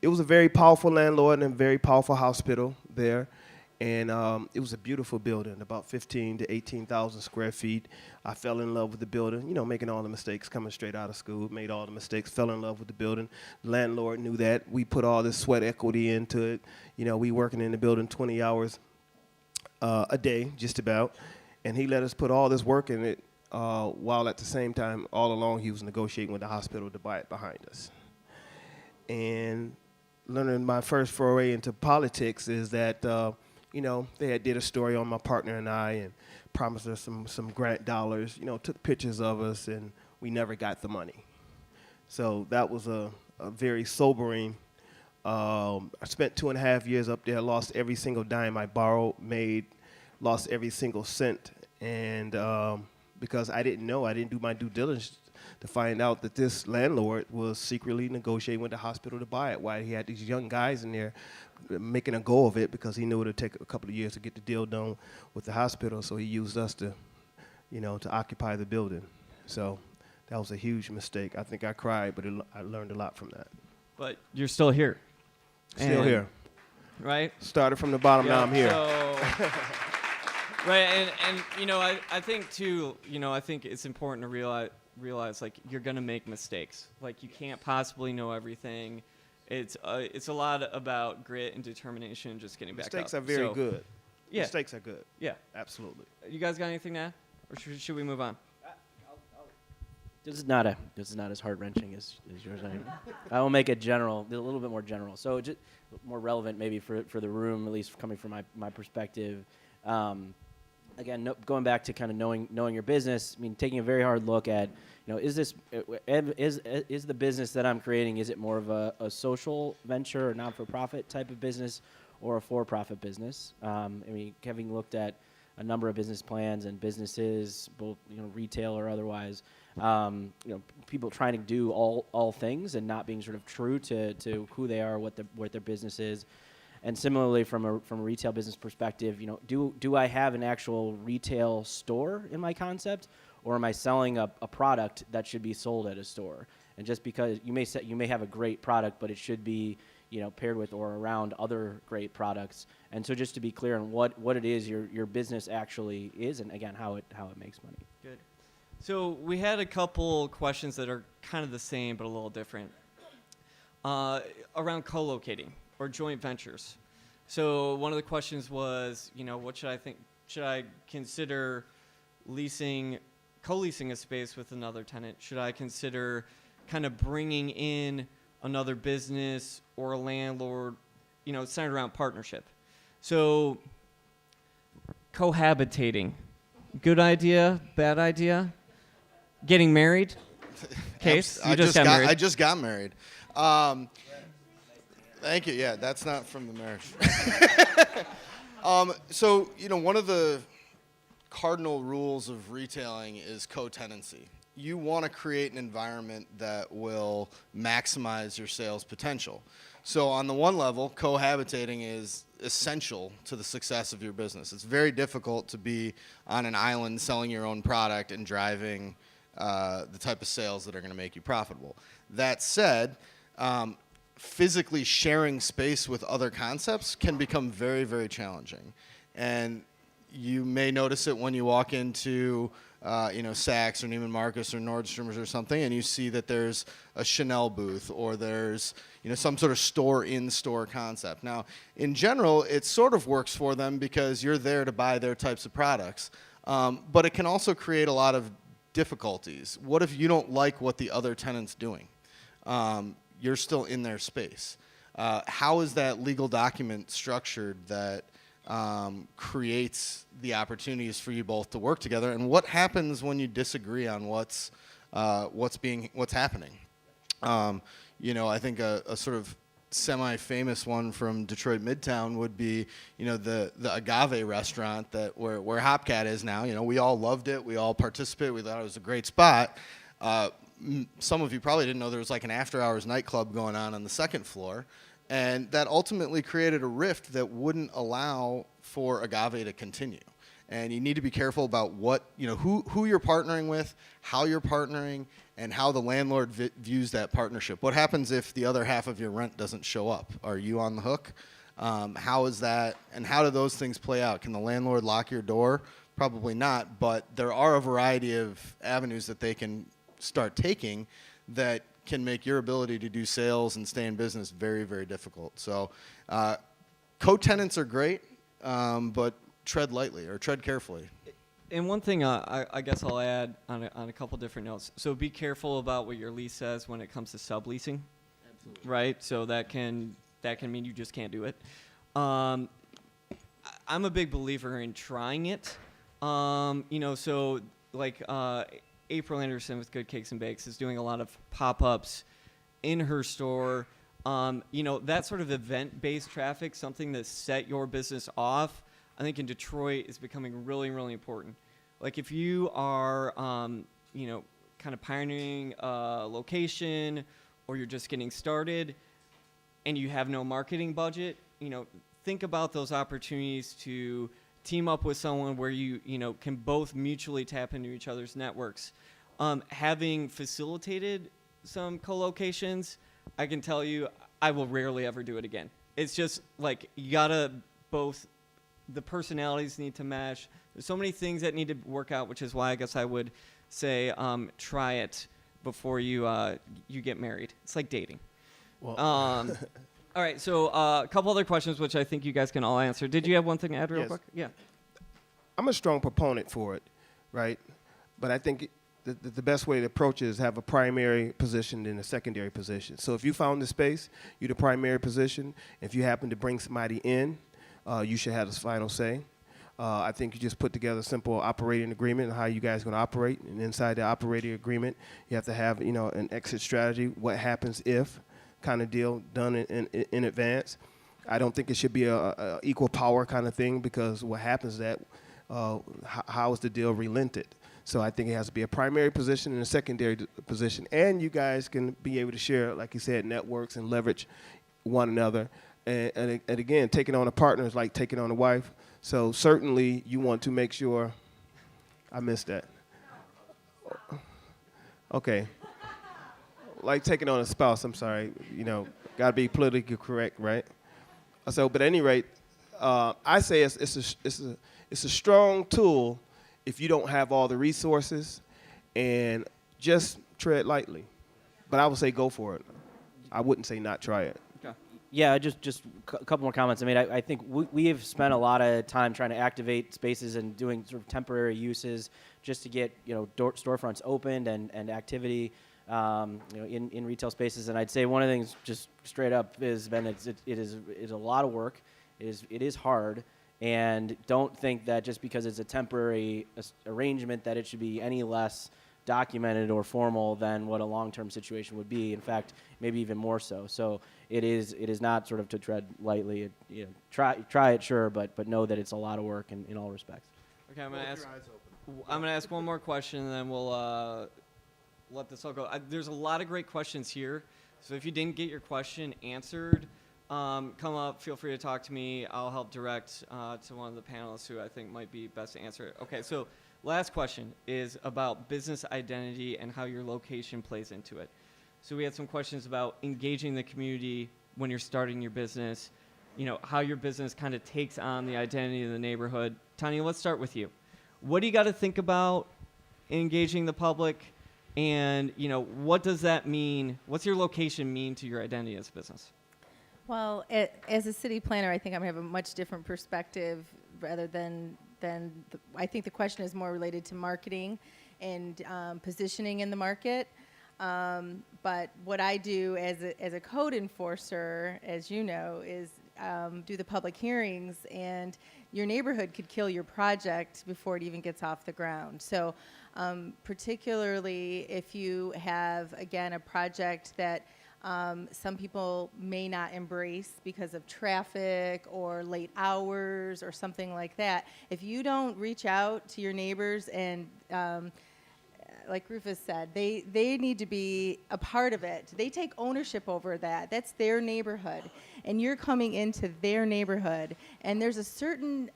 it was a very powerful landlord and a very powerful hospital there. And it was a beautiful building, about 15 to 18,000 square feet. I fell in love with the building, making all the mistakes, coming straight out of school, made all the mistakes, fell in love with the building. The landlord knew that. We put all this sweat equity into it. We working in the building 20 hours a day, just about. And he let us put all this work in it while at the same time, all along, he was negotiating with the hospital to buy it behind us. And learning my first foray into politics is that they had did a story on my partner and I and promised us some grant dollars, took pictures of us, and we never got the money. So that was a very sobering. I spent 2.5 years up there, lost every single dime I borrowed, lost every single cent. And because I didn't do my due diligence to find out that this landlord was secretly negotiating with the hospital to buy it, while he had these young guys in there making a go of it because he knew it would take a couple of years to get the deal done with the hospital. So he used us to occupy the building. So that was a huge mistake. I think I cried, but I learned a lot from that. But you're still here. Still here. Right? Started from the bottom, now I'm here. So, right, and I think too, I think it's important to realize you're gonna make mistakes. You can't possibly know everything. It's a lot about grit and determination and just getting back up. Mistakes are very good. Yeah. Mistakes are good. Yeah. Absolutely. You guys got anything to add? Or should we move on? This is not as heart wrenching as yours. I will make it general, a little bit more general. So just more relevant maybe for the room, at least coming from my perspective. Again, going back to kind of knowing your business. I mean, taking a very hard look at, is the business that I'm creating, is it more of a social venture or not-for-profit type of business, or a for-profit business? I mean, having looked at a number of business plans and businesses, both retail or otherwise, people trying to do all things and not being sort of true to who they are, what their business is. And similarly, from a retail business perspective, do I have an actual retail store in my concept, or am I selling a product that should be sold at a store? And just because you may have a great product, but it should be paired with or around other great products. And so just to be clear on what it is your business actually is, and again how it makes money. Good. So we had a couple questions that are kind of the same but a little different around co-locating or joint ventures. So one of the questions was, what should I think? Should I consider co-leasing a space with another tenant? Should I consider kind of bringing in another business or a landlord, centered around partnership? So cohabitating, good idea, bad idea? Getting married? Case? I just got married. Thank you. Yeah, that's not from the marriage. So, one of the cardinal rules of retailing is co-tenancy. You want to create an environment that will maximize your sales potential. So on the one level, cohabitating is essential to the success of your business. It's very difficult to be on an island selling your own product and driving the type of sales that are going to make you profitable. That said, physically sharing space with other concepts can become very, very challenging. And you may notice it when you walk into Saks or Neiman Marcus or Nordstrom's or something, and you see that there's a Chanel booth or there's some sort of store-in-store concept. Now, in general, it sort of works for them because you're there to buy their types of products, but it can also create a lot of difficulties. What if you don't like what the other tenant's doing? You're still in their space. How is that legal document structured that creates the opportunities for you both to work together? And what happens when you disagree on what's happening? I think a sort of semi-famous one from Detroit Midtown would be, the Agave restaurant where Hopcat is now. We all loved it. We all participated. We thought it was a great spot. Some of you probably didn't know there was like an after-hours nightclub going on the second floor. And that ultimately created a rift that wouldn't allow for Agave to continue. And you need to be careful about who you're partnering with, how you're partnering, and how the landlord views that partnership. What happens if the other half of your rent doesn't show up? Are you on the hook? How is that, and how do those things play out? Can the landlord lock your door? Probably not, but there are a variety of avenues that they can start taking that can make your ability to do sales and stay in business very, very difficult. So co-tenants are great, but tread lightly or tread carefully. And one thing I guess I'll add on a couple different notes. So be careful about what your lease says when it comes to subleasing. Absolutely. Right? So that can mean you just can't do it. I'm a big believer in trying it. So like April Anderson with Good Cakes and Bakes is doing a lot of pop-ups in her store. That sort of event-based traffic, something that set your business off, I think in Detroit is becoming really, really important. Like if you are, kind of pioneering a location, or you're just getting started, and you have no marketing budget, think about those opportunities to team up with someone where you can both mutually tap into each other's networks. Having facilitated some co-locations, I can tell you I will rarely ever do it again. It's just like you gotta both, the personalities need to mesh. There's so many things that need to work out, which is why I guess I would say try it before you get married. It's like dating. Well, all right, so a couple other questions, which I think you guys can all answer. Did you have one thing to add real Yes. quick? Yeah. I'm a strong proponent for it, right? But I think the best way to approach it is have a primary position and a secondary position. So if you found the space, you're the primary position. If you happen to bring somebody in, you should have the final say. I think you just put together a simple operating agreement on how you guys are going to operate. And inside the operating agreement, you have to have, an exit strategy, what happens if kind of deal done in advance. I don't think it should be a equal power kind of thing, because what happens is that how is the deal relented? So I think it has to be a primary position and a secondary position. And you guys can be able to share, like you said, networks and leverage one another. And again, taking on a partner is like taking on a wife. So certainly you want to make sure, I missed that. Okay. Like taking on a spouse, I'm sorry, got to be politically correct, right? So, but at any rate, I say it's a strong tool if you don't have all the resources, and just tread lightly. But I would say go for it. I wouldn't say not try it. Yeah, just a couple more comments. I mean, I think we have spent a lot of time trying to activate spaces and doing sort of temporary uses just to get storefronts opened and activity in retail spaces. And I'd say one of the things, just straight up, it is a lot of work. It is hard, and don't think that just because it's a temporary arrangement that it should be any less documented or formal than what a long-term situation would be. In fact, maybe even more so. So it is not sort of to tread lightly. Try it, sure, but know that it's a lot of work in all respects. Okay, I'm gonna ask one more question, and then we'll let this all go. There's a lot of great questions here, so if you didn't get your question answered, come up. Feel free to talk to me. I'll help direct to one of the panelists who I think might be best to answer it. Okay, so last question is about business identity and how your location plays into it. So we had some questions about engaging the community when you're starting your business, how your business kind of takes on the identity of the neighborhood. Tanya, let's start with you. What do you got to think about engaging the public? And, what does that mean? What's your location mean to your identity as a business? Well, as a city planner, I think I'm going to have a much different perspective rather than I think the question is more related to marketing and positioning in the market. But what I do as a code enforcer, as you know, is do the public hearings, and your neighborhood could kill your project before it even gets off the ground. So particularly if you have, again, a project that some people may not embrace because of traffic or late hours or something like that. If you don't reach out to your neighbors and, like Rufus said, they need to be a part of it. They take ownership over that. That's their neighborhood. And you're coming into their neighborhood. And there's a certain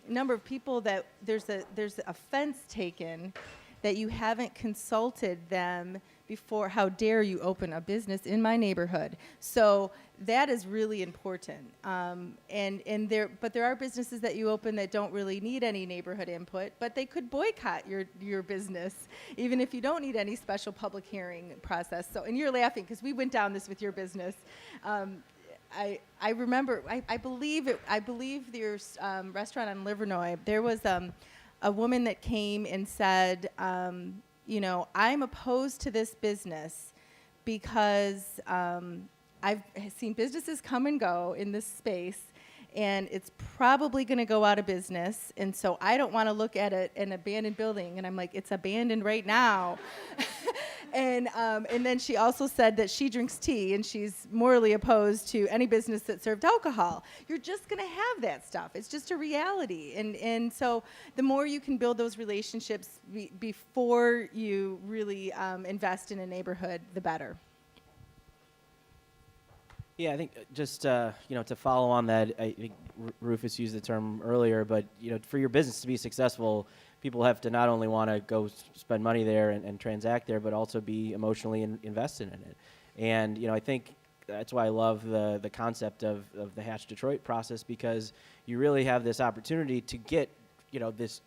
number of people that there's a offense taken that you haven't consulted them before. How dare you open a business in my neighborhood? So that is really important. But there are businesses that you open that don't really need any neighborhood input, but they could boycott your business, even if you don't need any special public hearing process. So, and you're laughing because we went down this with your business. I remember, I believe your restaurant on Livernois, there was a woman that came and said, I'm opposed to this business because I've seen businesses come and go in this space, and it's probably going to go out of business, and so I don't want to look at an abandoned building. And I'm like, it's abandoned right now. And then she also said that she drinks tea, and she's morally opposed to any business that served alcohol. You're just going to have that stuff. It's just a reality. And so the more you can build those relationships before you really invest in a neighborhood, the better. Yeah, I think just to follow on that, I think Rufus used the term earlier, but for your business to be successful, people have to not only want to go spend money there and transact there, but also be emotionally invested in it. And I think that's why I love the concept of the Hatch Detroit process, because you really have this opportunity to get this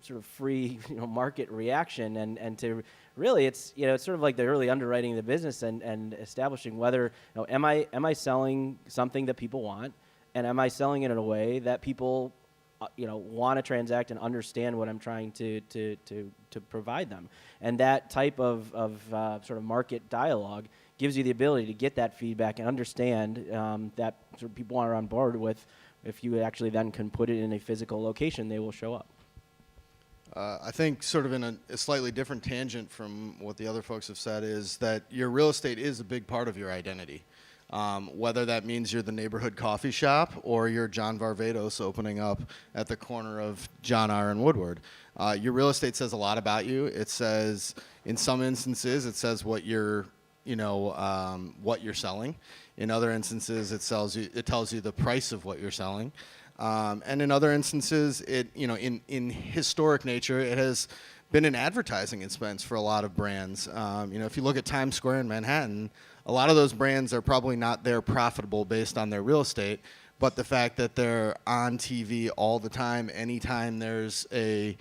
sort of free market reaction, and to really it's sort of like the early underwriting of the business and establishing whether am I selling something that people want, and am I selling it in a way that people want to transact and understand what I'm trying to provide them. And that type of sort of market dialogue gives you the ability to get that feedback and understand that sort of people are on board with. If you actually then can put it in a physical location, they will show up. I think sort of in a slightly different tangent from what the other folks have said is that your real estate is a big part of your identity. Whether that means you're the neighborhood coffee shop or you're John Varvatos opening up at the corner of John R. and Woodward. Your real estate says a lot about you. It says, in some instances, it says what you're, what you're selling. In other instances, it tells you the price of what you're selling. And in other instances, in historic nature, it has been an advertising expense for a lot of brands. If you look at Times Square in Manhattan, a lot of those brands are probably not there profitable based on their real estate, but the fact that they're on TV all the time, anytime there's a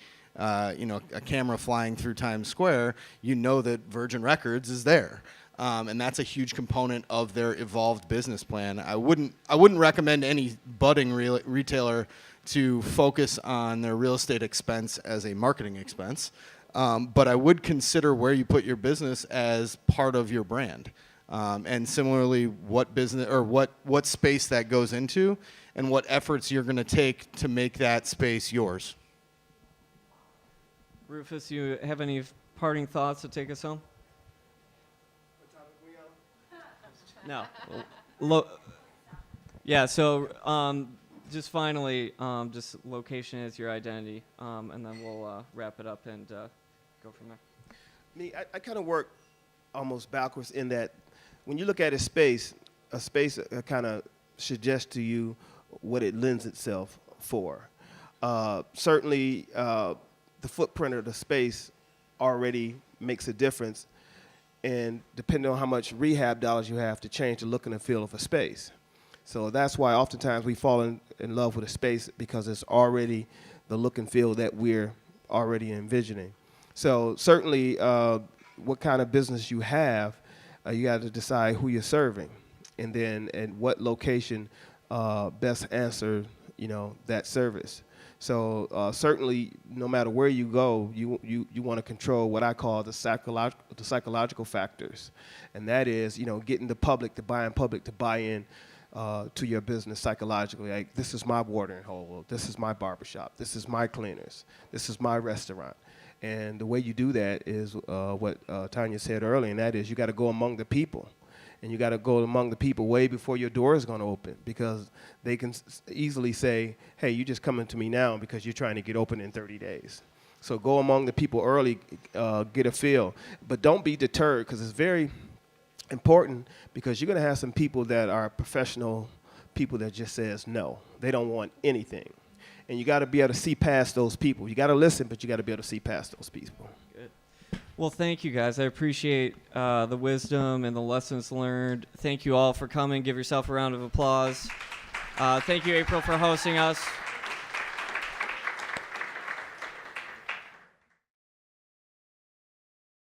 camera flying through Times Square, that Virgin Records is there. And that's a huge component of their evolved business plan. I wouldn't recommend any budding retailer to focus on their real estate expense as a marketing expense, but I would consider where you put your business as part of your brand, and similarly, what business or what space that goes into, and what efforts you're going to take to make that space yours. Rufus, you have any parting thoughts to take us home? No. Yeah, so just finally, just location is your identity, and then we'll wrap it up and go from there. I kind of work almost backwards in that when you look at a space kind of suggests to you what it lends itself for. Certainly, the footprint of the space already makes a difference, and depending on how much rehab dollars you have to change the look and the feel of a space. So that's why oftentimes we fall in love with a space, because it's already the look and feel that we're already envisioning. So certainly what kind of business you have, you got to decide who you're serving, and then at what location best answer that service. So certainly, no matter where you go, you want to control what I call the psychological factors, and that is getting the public to buy in to your business psychologically. Like, this is my watering hole, this is my barbershop, this is my cleaners, this is my restaurant. And the way you do that is what Tanya said earlier, and that is you got to go among the people. And you got to go among the people way before your door is going to open, because they can easily say, hey, you just coming to me now because you're trying to get open in 30 days. So go among the people early, get a feel. But don't be deterred, because it's very important, because you're going to have some people that are professional people that just says no. They don't want anything. And you got to be able to see past those people. You got to listen, but you got to be able to see past those people. Good. Well, thank you, guys. I appreciate the wisdom and the lessons learned. Thank you all for coming. Give yourself a round of applause. Thank you, April, for hosting us.